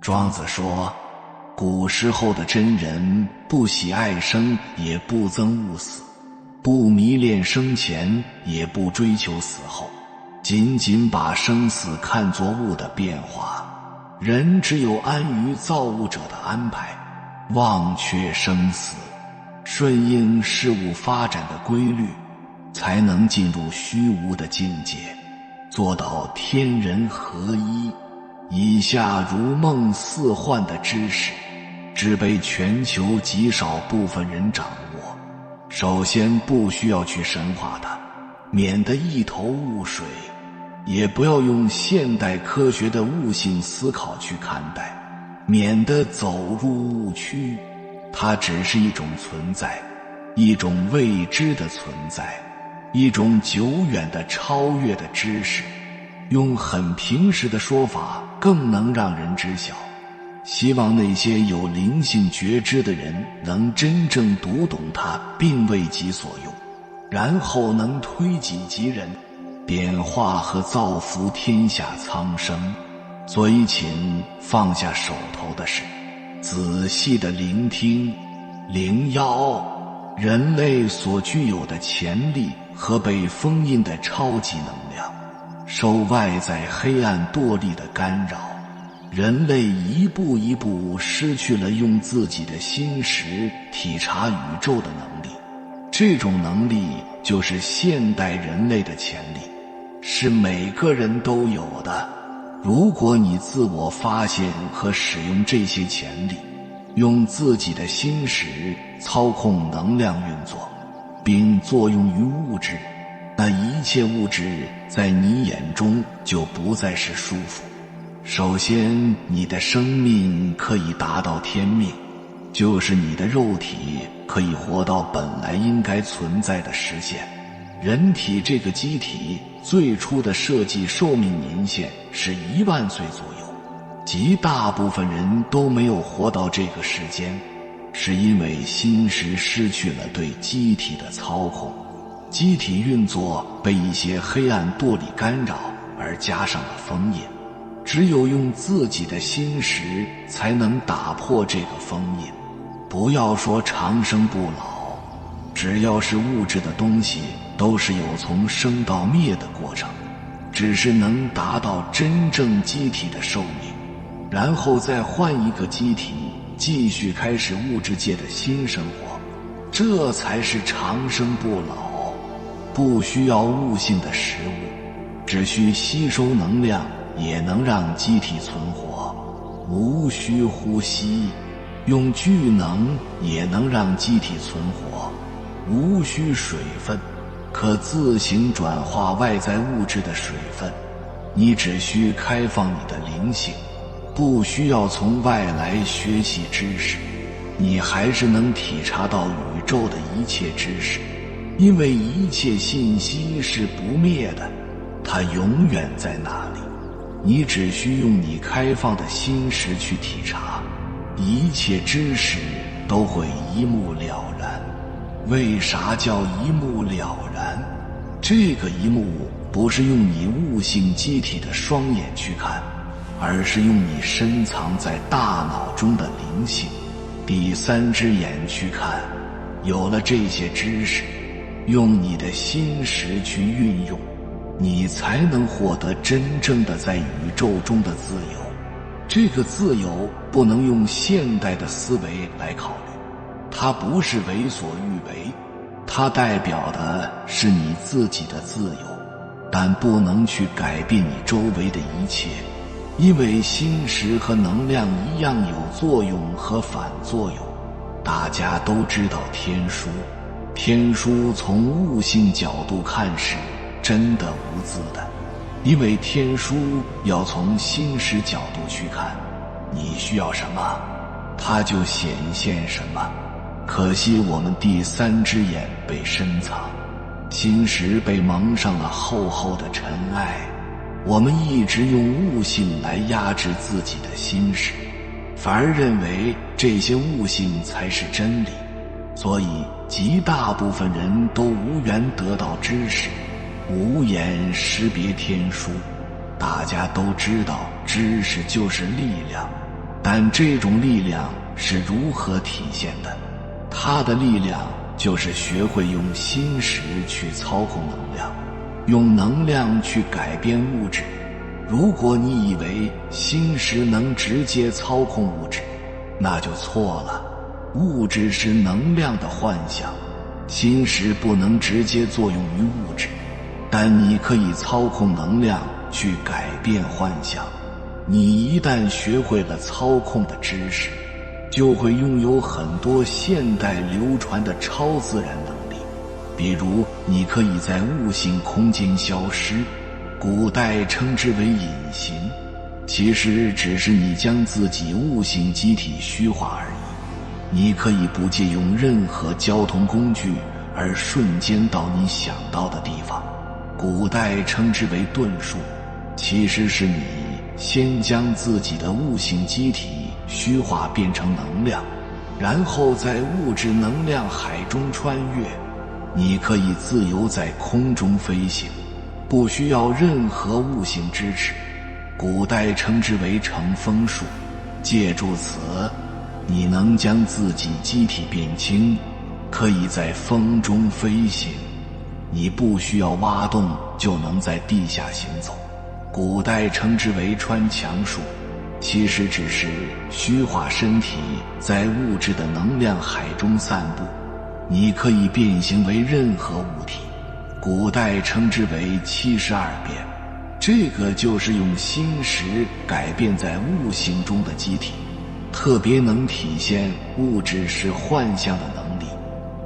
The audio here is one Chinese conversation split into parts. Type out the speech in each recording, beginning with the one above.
庄子说，古时候的真人不喜爱生，也不憎恶死，不迷恋生前，也不追求死后，仅仅把生死看作物的变化。人只有安于造物者的安排，忘却生死，顺应事物发展的规律，才能进入虚无的境界，做到天人合一。以下如梦似幻的知识，只被全球极少部分人掌握。首先不需要去神化它，免得一头雾水，也不要用现代科学的悟性思考去看待，免得走入误区。它只是一种存在，一种未知的存在，一种久远的超越的知识。用很平时的说法更能让人知晓，希望那些有灵性觉知的人能真正读懂它，并为己所用，然后能推己及人，点化和造福天下苍生。所以请放下手头的事，仔细地聆听灵妖人类所具有的潜力和被封印的超级能量。受外在黑暗惰力的干扰，人类一步一步失去了用自己的心识体察宇宙的能力。这种能力就是现代人类的潜力，是每个人都有的。如果你自我发现和使用这些潜力，用自己的心识操控能量运作，并作用于物质，那一切物质在你眼中就不再是束缚。首先，你的生命可以达到天命，就是你的肉体可以活到本来应该存在的时限。人体这个机体最初的设计寿命年限是10000岁左右，极大部分人都没有活到这个时间，是因为心识失去了对机体的操控，机体运作被一些黑暗惰力干扰而加上了封印。只有用自己的心识才能打破这个封印。不要说长生不老，只要是物质的东西都是有从生到灭的过程，只是能达到真正机体的寿命，然后再换一个机体继续开始物质界的新生活，这才是长生不老。不需要悟性的食物，只需吸收能量也能让机体存活，无需呼吸，用聚能也能让机体存活，无需水分，可自行转化外在物质的水分。你只需开放你的灵性，不需要从外来学习知识，你还是能体察到宇宙的一切知识，因为一切信息是不灭的，它永远在那里。你只需用你开放的心识去体察，一切知识都会一目了然。为啥叫一目了然？这个一目不是用你悟性机体的双眼去看，而是用你深藏在大脑中的灵性第三只眼去看。有了这些知识，用你的心识去运用，你才能获得真正的在宇宙中的自由。这个自由不能用现代的思维来考虑，它不是为所欲为，它代表的是你自己的自由，但不能去改变你周围的一切，因为心识和能量一样有作用和反作用。大家都知道天书，天书从悟性角度看是真的无字的，因为天书要从心识角度去看，你需要什么，它就显现什么。可惜我们第三只眼被深藏，心识被蒙上了厚厚的尘埃，我们一直用悟性来压制自己的心识，反而认为这些悟性才是真理，所以极大部分人都无缘得到知识，无眼识别天书。大家都知道知识就是力量，但这种力量是如何体现的？它的力量就是学会用心识去操控能量，用能量去改变物质。如果你以为心识能直接操控物质，那就错了。物质是能量的幻象，心识不能直接作用于物质，但你可以操控能量去改变幻象。你一旦学会了操控的知识，就会拥有很多现代流传的超自然能力。比如你可以在物性空间消失，古代称之为隐形，其实只是你将自己物性机体虚化而已。你可以不借用任何交通工具而瞬间到你想到的地方，古代称之为遁术，其实是你先将自己的物性机体虚化变成能量，然后在物质能量海中穿越。你可以自由在空中飞行，不需要任何物性支持，古代称之为乘风术。借助此，你能将自己机体变轻，可以在风中飞行。你不需要挖洞就能在地下行走，古代称之为穿墙术，其实只是虚化身体在物质的能量海中散步。你可以变形为任何物体，古代称之为72变。这个就是用心识改变在物性中的机体，特别能体现物质是幻象的能力。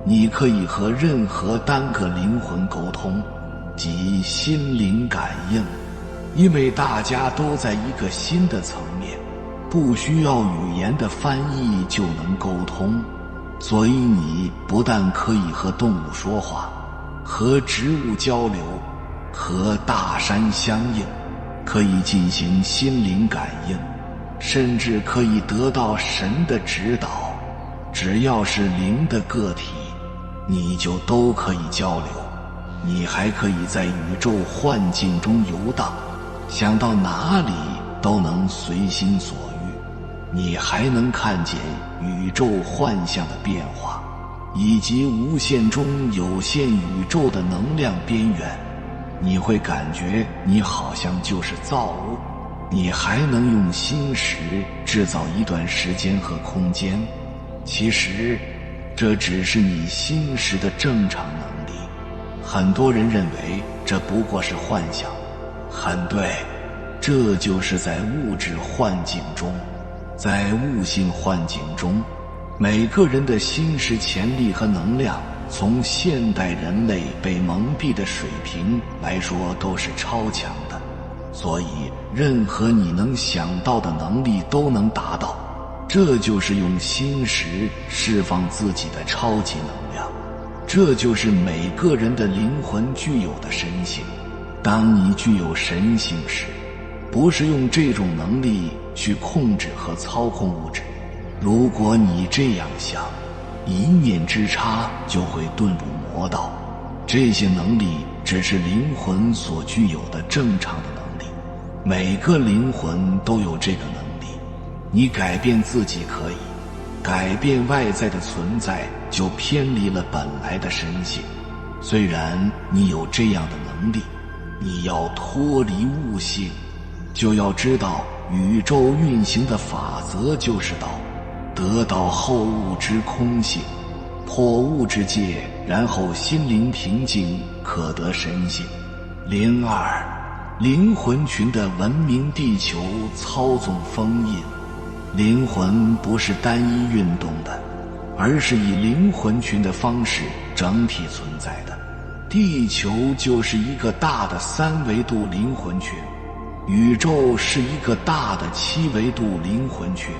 你可以和任何单个灵魂沟通，即心灵感应，因为大家都在一个新的层面，不需要语言的翻译就能沟通。所以你不但可以和动物说话，和植物交流，和大山相应，可以进行心灵感应，甚至可以得到神的指导。只要是灵的个体，你就都可以交流。你还可以在宇宙幻境中游荡，想到哪里都能随心所欲。你还能看见宇宙幻象的变化，以及无限中有限宇宙的能量边缘。你会感觉你好像就是造物。你还能用心识制造一段时间和空间，其实这只是你心识的正常能力。很多人认为这不过是幻想，很对，这就是在物质幻境中，在物性幻境中，每个人的心识潜力和能量，从现代人类被蒙蔽的水平来说都是超强的。所以任何你能想到的能力都能达到，这就是用心识释放自己的超级能量。这就是每个人的灵魂具有的神性。当你具有神性时，不是用这种能力去控制和操控物质。如果你这样想，一念之差就会遁入魔道。这些能力只是灵魂所具有的正常的能力，每个灵魂都有这个能力。你改变自己可以，改变外在的存在就偏离了本来的神性。虽然你有这样的能力，你要脱离物性，就要知道宇宙运行的法则就是道，得到后物之空性，破物质界，然后心灵平静，可得神性。02灵魂群的文明地球操纵封印。灵魂不是单一运动的，而是以灵魂群的方式整体存在的。地球就是一个大的3维度灵魂群，宇宙是一个大的7维度灵魂群。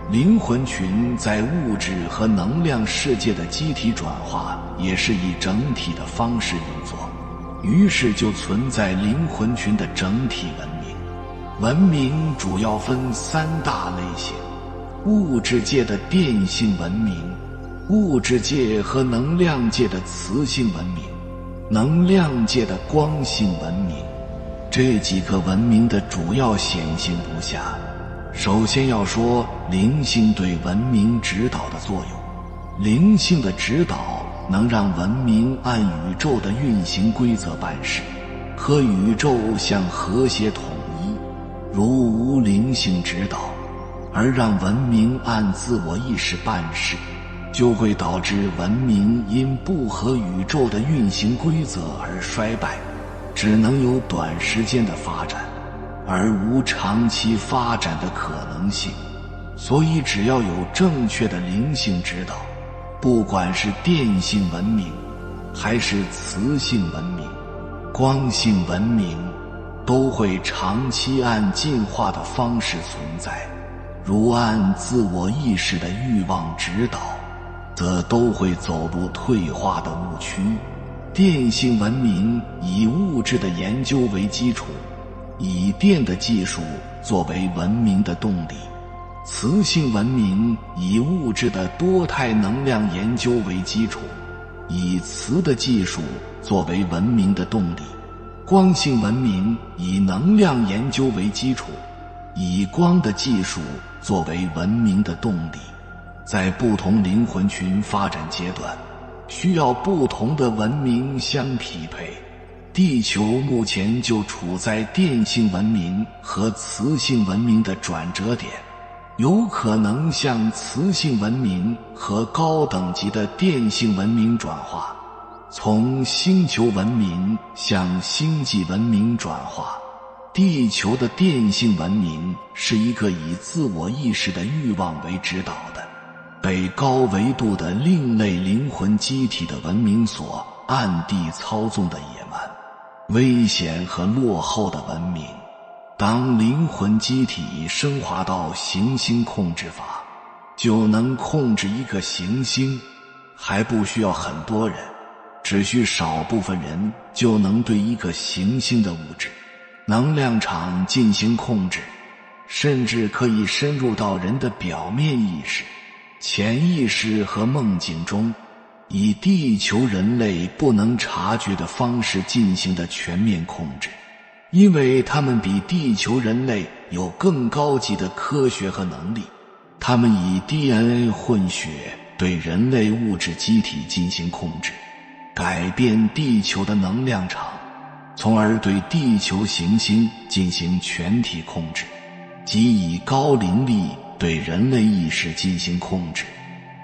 灵魂群在物质和能量世界的机体转化也是以整体的方式运作，于是就存在灵魂群的整体文明。文明主要分3大类型：物质界的电性文明，物质界和能量界的磁性文明，能量界的光性文明。这几个文明的主要显性如下：首先要说灵性对文明指导的作用。灵性的指导能让文明按宇宙的运行规则办事，和宇宙相和谐统一。如无灵性指导，而让文明按自我意识办事，就会导致文明因不合宇宙的运行规则而衰败，只能有短时间的发展，而无长期发展的可能性。所以只要有正确的灵性指导，不管是电性文明还是磁性文明、光性文明，都会长期按进化的方式存在。如按自我意识的欲望指导，则都会走入退化的误区。电性文明以物质的研究为基础，以电的技术作为文明的动力；磁性文明以物质的多态能量研究为基础，以磁的技术作为文明的动力；光性文明以能量研究为基础，以光的技术作为文明的动力。在不同灵魂群发展阶段，需要不同的文明相匹配。地球目前就处在电性文明和磁性文明的转折点，有可能向磁性文明和高等级的电性文明转化，从星球文明向星际文明转化。地球的电性文明是一个以自我意识的欲望为指导的，被高维度的另类灵魂机体的文明所暗地操纵的野蛮、危险和落后的文明。当灵魂机体升华到行星控制法，就能控制一个行星，还不需要很多人，只需少部分人就能对一个行星的物质能量场进行控制，甚至可以深入到人的表面意识、潜意识和梦境中，以地球人类不能察觉的方式进行的全面控制。因为他们比地球人类有更高级的科学和能力，他们以 DNA 混血对人类物质机体进行控制，改变地球的能量场，从而对地球行星进行全体控制，即以高灵力对人类意识进行控制。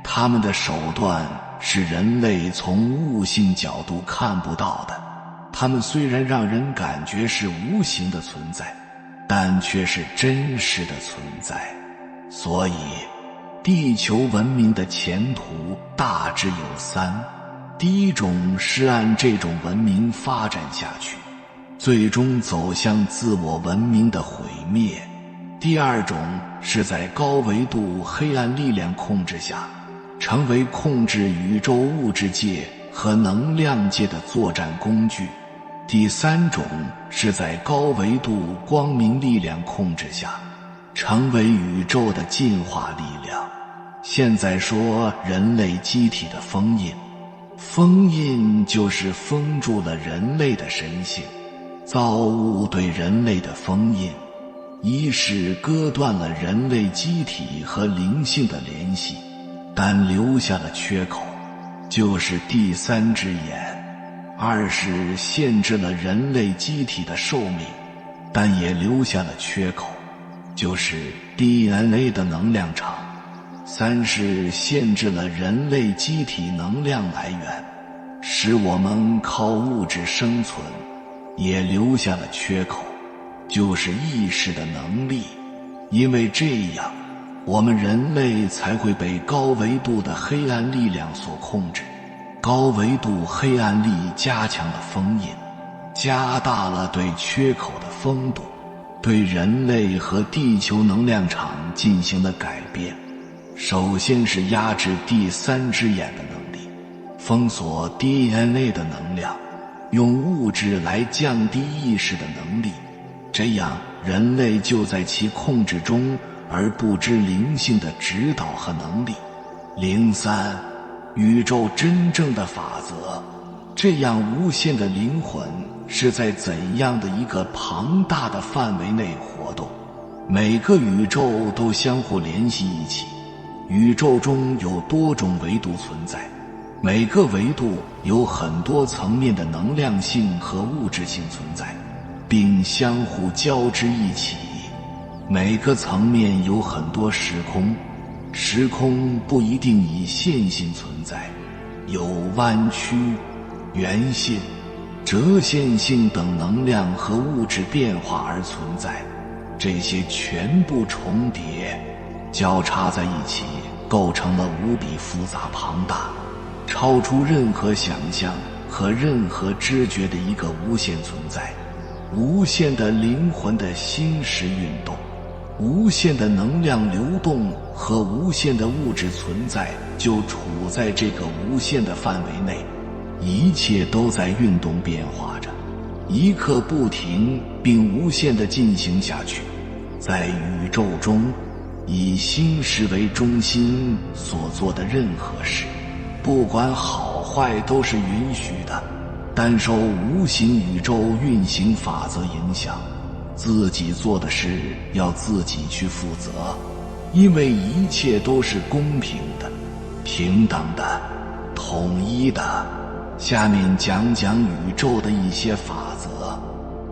他们的手段是人类从悟性角度看不到的，他们虽然让人感觉是无形的存在，但却是真实的存在。所以地球文明的前途大致有三：第一种是按这种文明发展下去，最终走向自我文明的毁灭；第二种是在高维度黑暗力量控制下，成为控制宇宙物质界和能量界的作战工具；第三种是在高维度光明力量控制下，成为宇宙的进化力量。现在说人类机体的封印，封印就是封住了人类的神性。造物对人类的封印，一是割断了人类机体和灵性的联系，但留下了缺口，就是第三只眼；二是限制了人类机体的寿命，但也留下了缺口，就是 DNA 的能量场；三是限制了人类机体能量来源，使我们靠物质生存，也留下了缺口，就是意识的能力。因为这样，我们人类才会被高维度的黑暗力量所控制。高维度黑暗力加强了封印，加大了对缺口的封堵，对人类和地球能量场进行了改变。首先是压制第三只眼的能力，封锁 DNA 的能量，用物质来降低意识的能力，这样人类就在其控制中，而不知灵性的指导和能力。03宇宙真正的法则，这样无限的灵魂是在怎样的一个庞大的范围内活动？每个宇宙都相互联系一起，宇宙中有多种维度存在，每个维度有很多层面的能量性和物质性存在，并相互交织一起。每个层面有很多时空，时空不一定以线性存在，有弯曲、圆线、折线性等能量和物质变化而存在，这些全部重叠交叉在一起，构成了无比复杂庞大，超出任何想象和任何知觉的一个无限存在，无限的灵魂的心识运动，无限的能量流动和无限的物质存在就处在这个无限的范围内，一切都在运动变化着，一刻不停并无限地进行下去。在宇宙中，以心识为中心所做的任何事，不管好坏都是允许的，但受无形宇宙运行法则影响，自己做的事要自己去负责，因为一切都是公平的、平等的、统一的。下面讲讲宇宙的一些法则。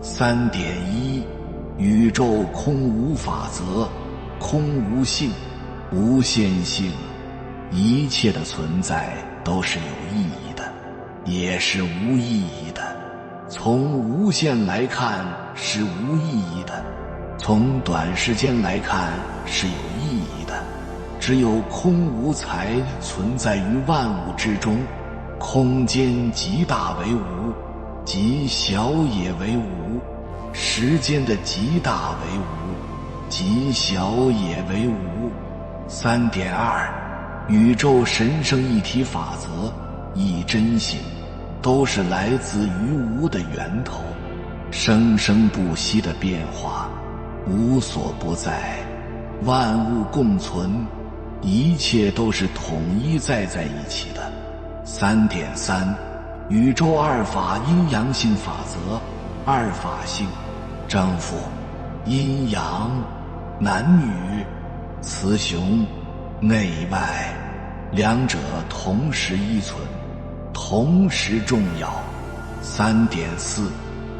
3.1 宇宙空无法则。空无性、无限性，一切的存在都是有意义的，也是无意义的。从无限来看是无意义的，从短时间来看是有意义的。只有空无才存在于万物之中，空间极大为无，极小也为无，时间的极大为无，极小也为无。3.2 宇宙神圣一体法则、一真性，都是来自于无的源头，生生不息的变化，无所不在，万物共存，一切都是统一在一起的。3.3 宇宙二法阴阳性法则、二法性、正负、阴阳、男女、雌雄、内外，两者同时依存，同时重要。3.4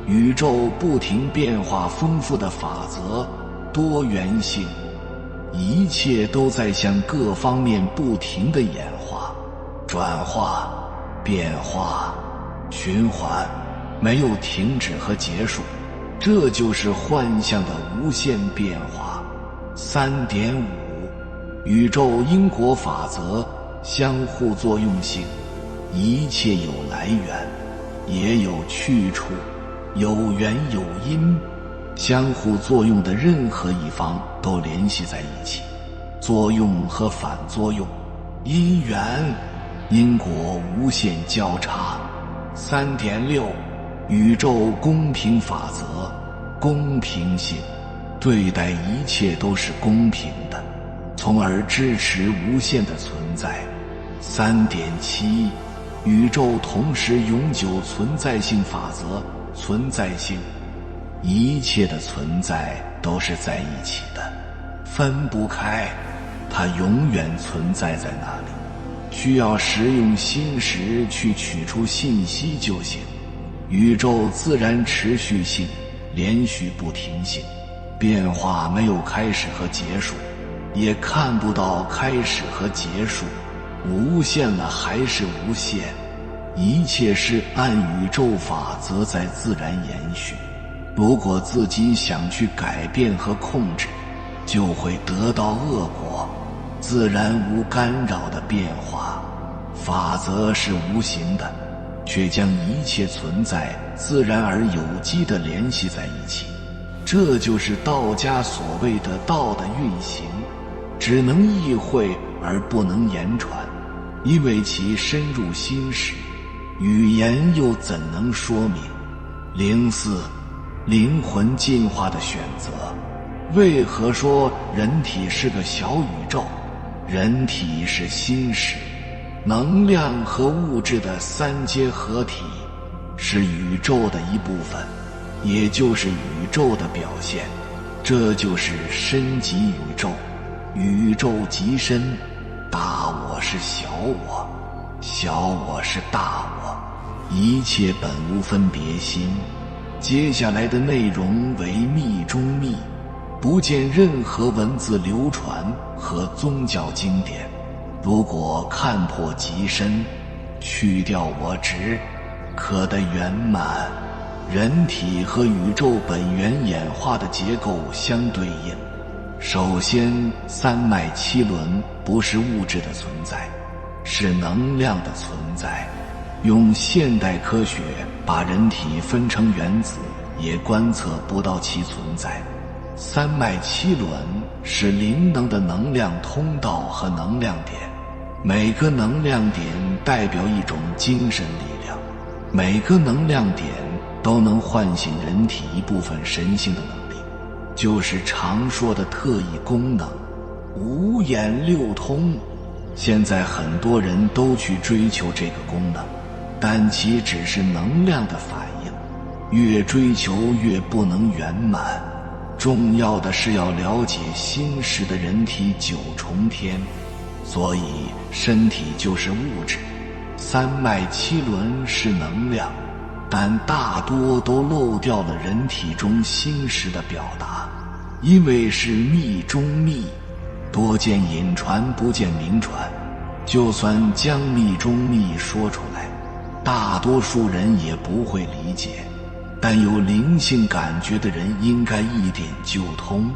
宇宙不停变化丰富的法则、多元性，一切都在向各方面不停地演化、转化、变化、循环，没有停止和结束，这就是幻象的无限变化。3.5 宇宙因果法则、相互作用性，一切有来源，也有去处，有缘有因，相互作用的任何一方都联系在一起，作用和反作用，因缘因果无限交叉。3.6 宇宙公平法则、公平性，对待一切都是公平的，从而支持无限的存在。3.7 宇宙同时永久存在性法则、存在性，一切的存在都是在一起的，分不开，它永远存在在那里，需要使用心识去取出信息就行。宇宙自然持续性、连续不停性，变化没有开始和结束，也看不到开始和结束，无限了还是无限，一切是按宇宙法则在自然延续。如果自己想去改变和控制，就会得到恶果。自然无干扰的变化，法则是无形的，却将一切存在自然而有机地联系在一起。这就是道家所谓的道的运行，只能意会而不能言传，因为其深入心识，语言又怎能说明。04灵魂进化的选择。为何说人体是个小宇宙？人体是心识、能量和物质的三阶合体，是宇宙的一部分，也就是宇宙的表现。这就是深极宇宙，宇宙极深，大我是小我，小我是大我，一切本无分别心。接下来的内容为密中密，不见任何文字流传和宗教经典。如果看破极深，去掉我执，可得圆满。人体和宇宙本源演化的结构相对应。首先，三脉七轮不是物质的存在，是能量的存在。用现代科学把人体分成原子，也观测不到其存在。三脉七轮是灵能的能量通道和能量点，每个能量点代表一种精神力量，每个能量点都能唤醒人体一部分神性的能力，就是常说的特异功能，五眼六通。现在很多人都去追求这个功能，但其只是能量的反应，越追求越不能圆满。重要的是要了解心识的人体九重天，所以身体就是物质，三脉七轮是能量，但大多都漏掉了人体中心识的表达，因为是密中密，多见隐传不见明传。就算将密中密说出来，大多数人也不会理解，但有灵性感觉的人应该一点就通。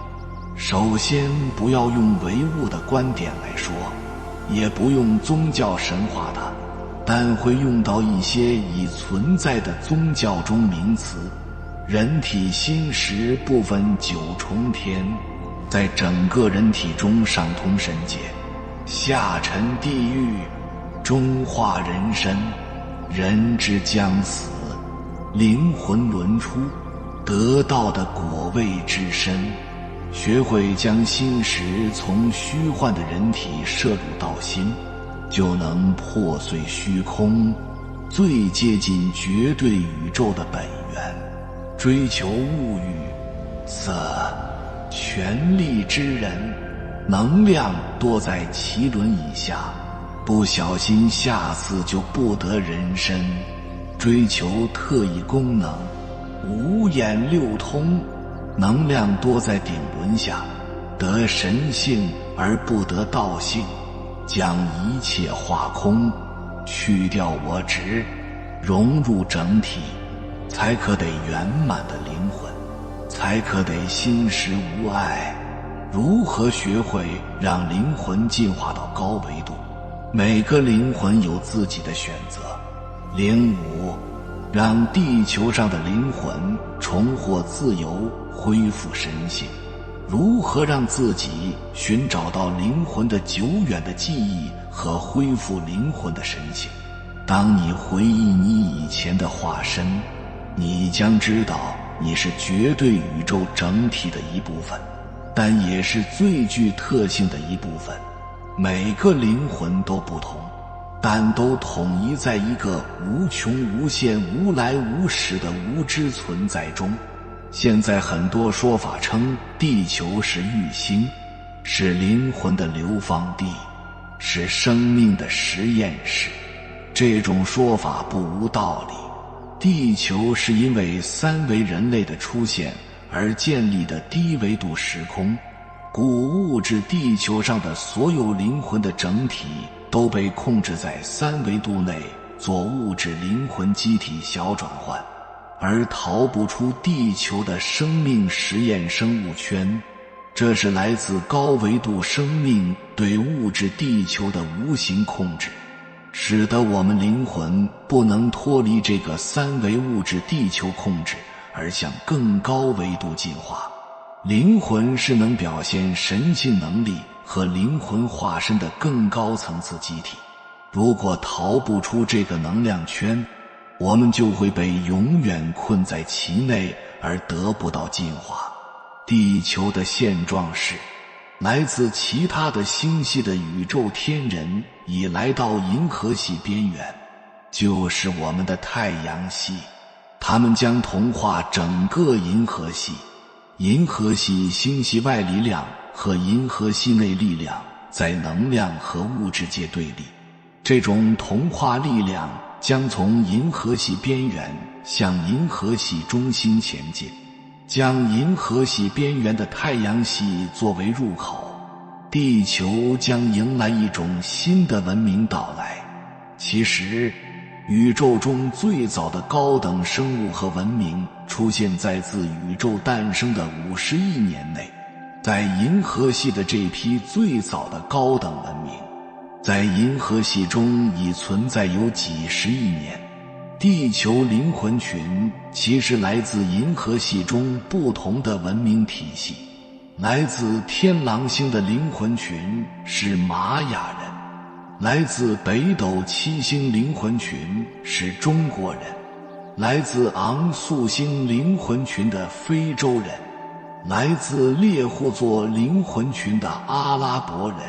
首先不要用唯物的观点来说，也不用宗教神话的，但会用到一些已存在的宗教中名词。人体心识不分九重天，在整个人体中上通神界，下沉地狱，中化人身，人之将死，灵魂轮出，得到的果位之身。学会将心识从虚幻的人体摄入到心，就能破碎虚空，最接近绝对宇宙的本源。追求物欲、色、权力之人，能量多在脐轮以下，不小心下次就不得人身。追求特异功能，五眼六通，能量多在顶轮下，得神性而不得道性，将一切化空，去掉我执，融入整体，才可得圆满的灵魂，才可得心识无碍。如何学会让灵魂进化到高维度？每个灵魂有自己的选择。领悟，让地球上的灵魂重获自由，恢复神性。如何让自己寻找到灵魂的久远的记忆和恢复灵魂的神性？当你回忆你以前的化身，你将知道你是绝对宇宙整体的一部分，但也是最具特性的一部分。每个灵魂都不同，但都统一在一个无穷无限无来无始的无知存在中。现在很多说法称地球是育星，是灵魂的流放地，是生命的实验室。这种说法不无道理。地球是因为三维人类的出现而建立的低维度时空，故物质地球上的所有灵魂的整体都被控制在三维度内做物质灵魂机体小转换，而逃不出地球的生命实验生物圈。这是来自高维度生命对物质地球的无形控制，使得我们灵魂不能脱离这个三维物质地球控制，而向更高维度进化。灵魂是能表现神性能力和灵魂化身的更高层次机体。如果逃不出这个能量圈，我们就会被永远困在其内而得不到进化。地球的现状是，来自其他的星系的宇宙天人已来到银河系边缘，就是我们的太阳系，他们将同化整个银河系。银河系星系外力量和银河系内力量在能量和物质界对立，这种同化力量将从银河系边缘向银河系中心前进，将银河系边缘的太阳系作为入口，地球将迎来一种新的文明到来。其实，宇宙中最早的高等生物和文明出现在自宇宙诞生的50亿年内。在银河系的这批最早的高等文明，在银河系中已存在有几十亿年。地球灵魂群其实来自银河系中不同的文明体系。来自天狼星的灵魂群是玛雅人，来自北斗七星灵魂群是中国人，来自昂宿星灵魂群的非洲人，来自猎户座灵魂群的阿拉伯人，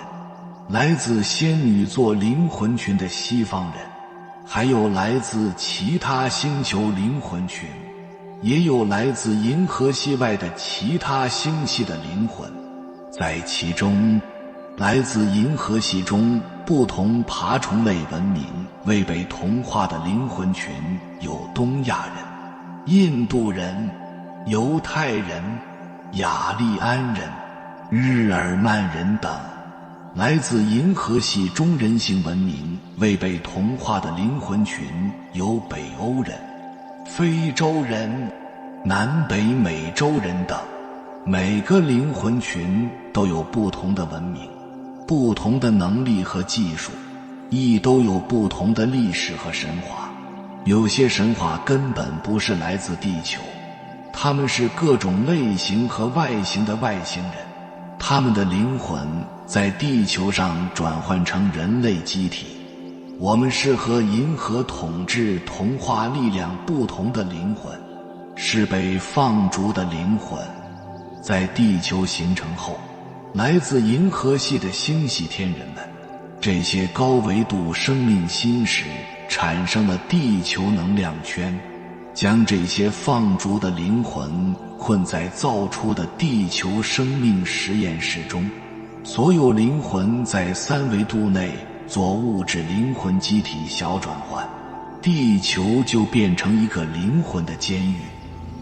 来自仙女座灵魂群的西方人，还有来自其他星球灵魂群，也有来自银河系外的其他星系的灵魂。在其中，来自银河系中不同爬虫类文明未被同化的灵魂群有东亚人、印度人、犹太人、雅利安人、日耳曼人等。来自银河系中人形文明未被同化的灵魂群有北欧人、非洲人、南北美洲人等。每个灵魂群都有不同的文明、不同的能力和技术，亦都有不同的历史和神话。有些神话根本不是来自地球，他们是各种类型和外形的外星人，他们的灵魂在地球上转换成人类机体。我们是和银河统治同化力量不同的灵魂，是被放逐的灵魂。在地球形成后，来自银河系的星系天人们，这些高维度生命心识产生了地球能量圈，将这些放逐的灵魂困在造出的地球生命实验室中。所有灵魂在3维度内做物质灵魂机体小转换，地球就变成一个灵魂的监狱。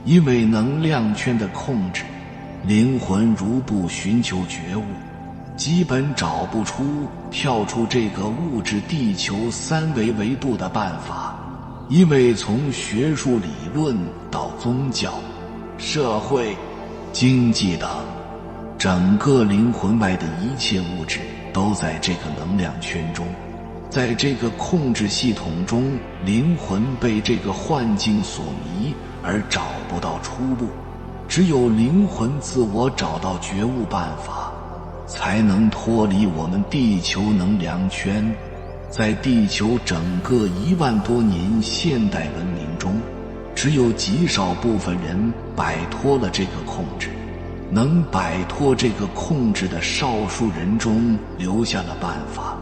因为能量圈的控制，灵魂如不寻求觉悟，基本找不出跳出这个物质地球3维维度的办法。因为从学术理论到宗教、社会、经济等，整个灵魂外的一切物质都在这个能量圈中。在这个控制系统中，灵魂被这个幻境所迷而找不到出路。只有灵魂自我找到觉悟办法，才能脱离我们地球能量圈。在地球整个1万多年现代文明中，只有极少部分人摆脱了这个控制。能摆脱这个控制的少数人中留下了办法，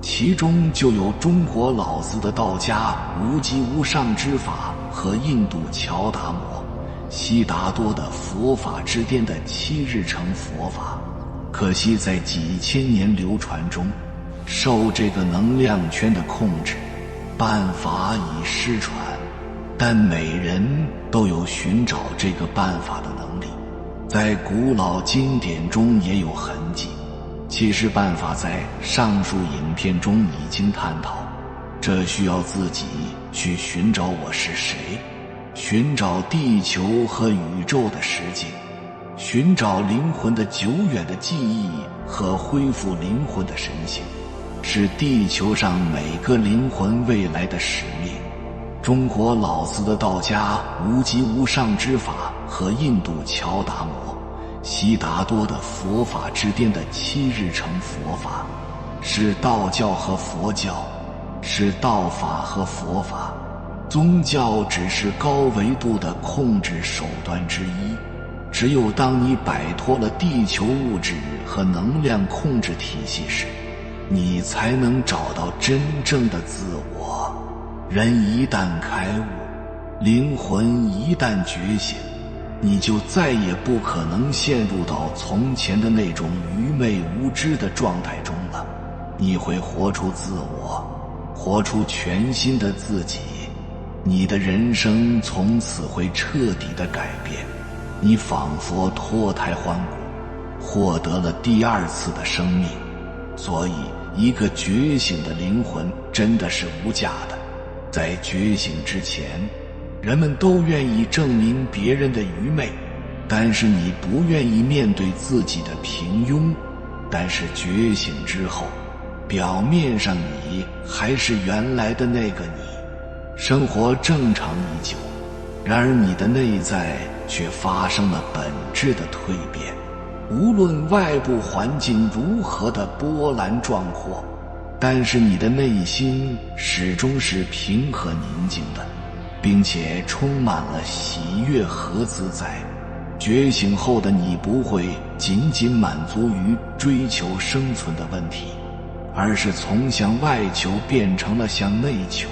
其中就有中国老子的道家无极无上之法和印度乔达摩、悉达多的佛法之巅的7日成佛法。可惜在几千年流传中，受这个能量圈的控制，办法已失传，但每人都有寻找这个办法的能力。在古老经典中也有痕迹，其实办法在上述影片中已经探讨，这需要自己去寻找我是谁，寻找地球和宇宙的实境，寻找灵魂的久远的记忆和恢复灵魂的神性，是地球上每个灵魂未来的使命。中国老子的道家无极无上之法和印度乔达摩、悉达多的佛法之巅的7日成佛法，是道教和佛教，是道法和佛法。宗教只是高维度的控制手段之一，只有当你摆脱了地球物质和能量控制体系时，你才能找到真正的自我。人一旦开悟，灵魂一旦觉醒，你就再也不可能陷入到从前的那种愚昧无知的状态中了。你会活出自我，活出全新的自己，你的人生从此会彻底的改变。你仿佛脱胎换骨，获得了第二次的生命。所以一个觉醒的灵魂真的是无价的。在觉醒之前，人们都愿意证明别人的愚昧，但是你不愿意面对自己的平庸。但是觉醒之后，表面上你还是原来的那个你，生活正常已久，然而你的内在却发生了本质的蜕变。无论外部环境如何的波澜壮阔，但是你的内心始终是平和宁静的，并且充满了喜悦和自在。觉醒后的你不会仅仅满足于追求生存的问题，而是从向外求变成了向内求。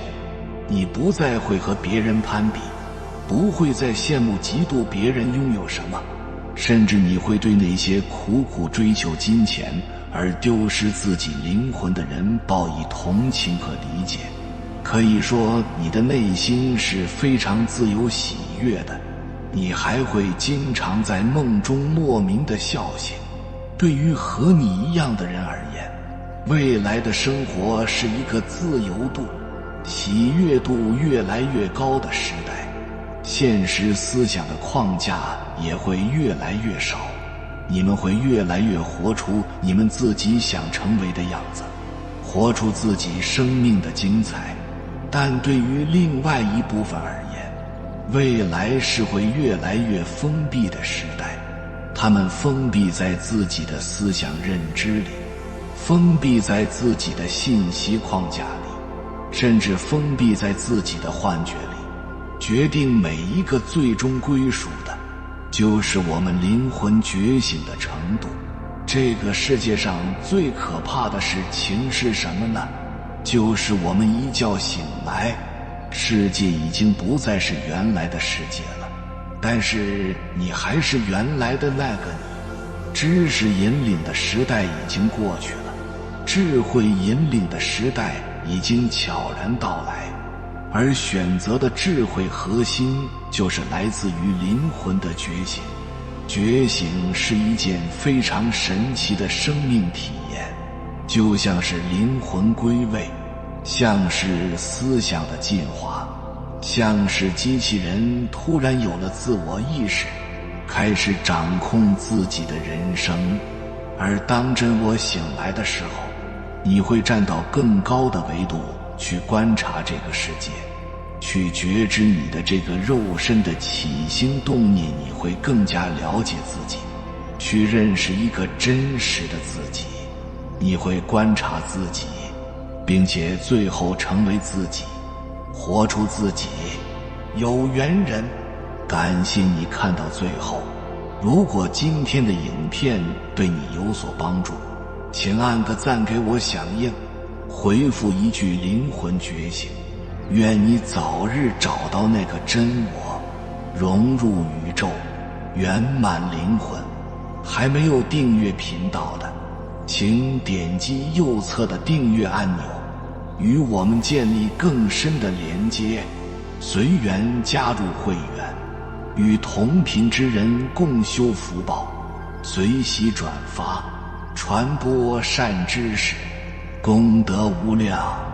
你不再会和别人攀比，不会再羡慕嫉妒别人拥有什么，甚至你会对那些苦苦追求金钱而丢失自己灵魂的人报以同情和理解。可以说你的内心是非常自由喜悦的，你还会经常在梦中莫名的笑醒。对于和你一样的人而言，未来的生活是一个自由度、喜悦度越来越高的时代，现实思想的框架也会越来越少，你们会越来越活出你们自己想成为的样子，活出自己生命的精彩。但对于另外一部分而言，未来是会越来越封闭的时代，他们封闭在自己的思想认知里，封闭在自己的信息框架里，甚至封闭在自己的幻觉里。决定每一个最终归属的，就是我们灵魂觉醒的程度。这个世界上最可怕的事情是什么呢？就是我们一觉醒来，世界已经不再是原来的世界了，但是你还是原来的那个你。知识引领的时代已经过去了，智慧引领的时代已经悄然到来，而选择的智慧核心就是来自于灵魂的觉醒。觉醒是一件非常神奇的生命体验，就像是灵魂归位，像是思想的进化，像是机器人突然有了自我意识，开始掌控自己的人生。而当真我醒来的时候，你会站到更高的维度去观察这个世界，去觉知你的这个肉身的起心动念，你会更加了解自己，去认识一个真实的自己。你会观察自己，并且最后成为自己，活出自己。有缘人，感谢你看到最后。如果今天的影片对你有所帮助，请按个赞给我响应，回复一句灵魂觉醒。愿你早日找到那个真我，融入宇宙，圆满灵魂。还没有订阅频道的，请点击右侧的订阅按钮，与我们建立更深的连接。随缘加入会员，与同频之人共修福报，随喜转发，传播善知识，功德无量。